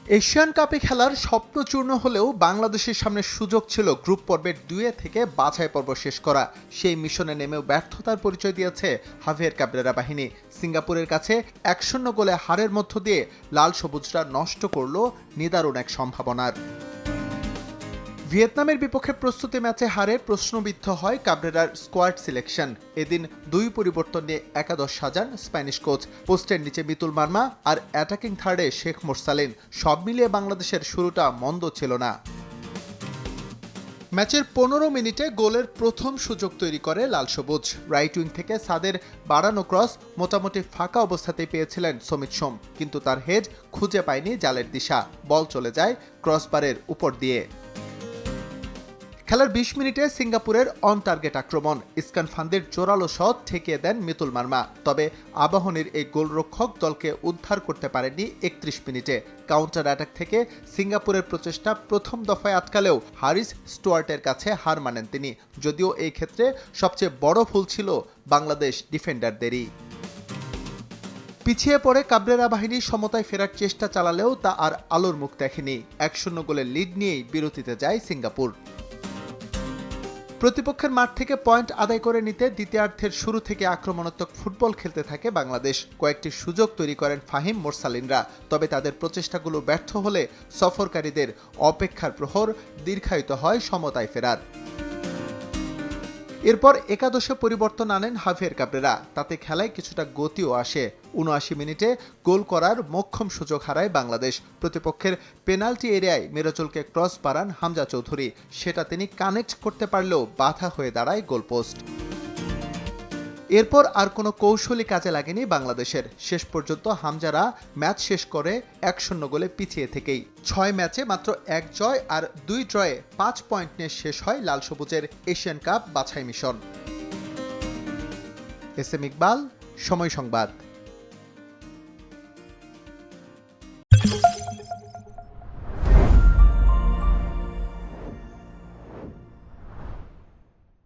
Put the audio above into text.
Asian কাপে খেলার স্বপ্ন চূর্ণ হলেও বাংলাদেশের সামনে সুযোগ ছিল গ্রুপ পর্বের 2 থেকে বাছাই পর্ব শেষ করা। সেই মিশনে নেমেও ব্যর্থতার পরিচয় দিয়েছে হাভিয়ের কাবরেরা বাহিনী। সিঙ্গাপুরের কাছে 1-0 গোলে হারের মধ্য দিয়ে লাল সবুজরা নষ্ট করল নিদারুণ এক সম্ভাবনার। ভিয়েতনামের বিপক্ষে প্রস্তুতি ম্যাচে হারে প্রশ্নবিদ্ধ হয় কাবরেরার স্কোয়াড সিলেকশন। এদিন 2 পরিবর্তন নিয়ে একাদশ সাজান স্প্যানিশ কোচ। পোস্টের নিচে মিতুল মার্মা আর অ্যাটাকিং থার্ডে শেখ মোরসালিন। সব মিলিয়ে বাংলাদেশের শুরুটা মন্দ ছিল না। ম্যাচের 15 মিনিটে গোলের প্রথম সুযোগ তৈরি করে লাল সবুজ। রাইট উইং থেকে সাদের বাড়ানো ক্রস মোটামুটি ফাঁকা অবস্থাতেই পেয়েছিলেন সমিত সোম, কিন্তু তার হেড খুঁজে পায়নি জালের দিশা। বল চলে যায় ক্রসবারের উপর দিয়ে। খেলার 20 মিনিটে সিঙ্গাপুরের অন টার্গেট আক্রমণ। ইসকান ফান্দের জোরালো শট ঠেকিয়ে দেন মিতুল মার্মা। তবে আবাহনীর এই গোলরক্ষক দলকে উদ্ধার করতে পারেননি 31 মিনিটে। কাউন্টার অ্যাটাক থেকে সিঙ্গাপুরের প্রচেষ্টা প্রথম দফায় আটকালেও হারিস স্টুয়ার্টের কাছে হার মানেন তিনি। যদিও এই ক্ষেত্রে সবচেয়ে বড় ভুল ছিল বাংলাদেশ ডিফেন্ডারদেরই। পিছিয়ে পড়ে কাবরেরা বাহিনী সমতায় ফেরার চেষ্টা চালালেও তা আর আলোর মুখ দেখেনি। 1-0 গোলের লিড নিয়েই বিরতিতে যায় সিঙ্গাপুর। প্রতিপক্ষের মাঠ থেকে পয়েন্ট আদায় করে নিতে দ্বিতীয়ার্ধের শুরু থেকে আক্রমণাত্মক ফুটবল খেলতে থাকে বাংলাদেশ। কয়েকটি সুযোগ তৈরি করেন ফাহিম মোরসালিনরা। তবে তাদের প্রচেষ্টাগুলো ব্যর্থ হলে সফরকারীদের অপেক্ষার প্রহর দীর্ঘায়িত হয় সমতায় ফেরার। এরপর একাদশে পরিবর্তন আনেন হাভিয়ের কাবরেরা। তাতে খেলায় কিছুটা গতিও আসে। ৭৯ মিনিটে গোল করার মোক্ষম সুযোগ হারায় বাংলাদেশ। প্রতিপক্ষের পেনাল্টি এরিয়ায় মিরাজুলকে ক্রস পারান হামজা চৌধুরী। সেটা তিনি কানেক্ট করতে পারলেও বাধা হয়ে দাঁড়ায় গোলপোস্ট। এরপর আর কোনো কৌশলই কাজে লাগেনি বাংলাদেশের। শেষ পর্যন্ত হামজারা ম্যাচ শেষ করে 1-0 গোলে পিছিয়ে থেকেই। 6 ম্যাচে মাত্র 1 জয় আর 2 ড্রয়ে 5 পয়েন্ট নিয়ে শেষ হয় লাল সবুজের এশিয়ান কাপ বাছাই মিশন। এস এম ইকবাল, সময় সংবাদ।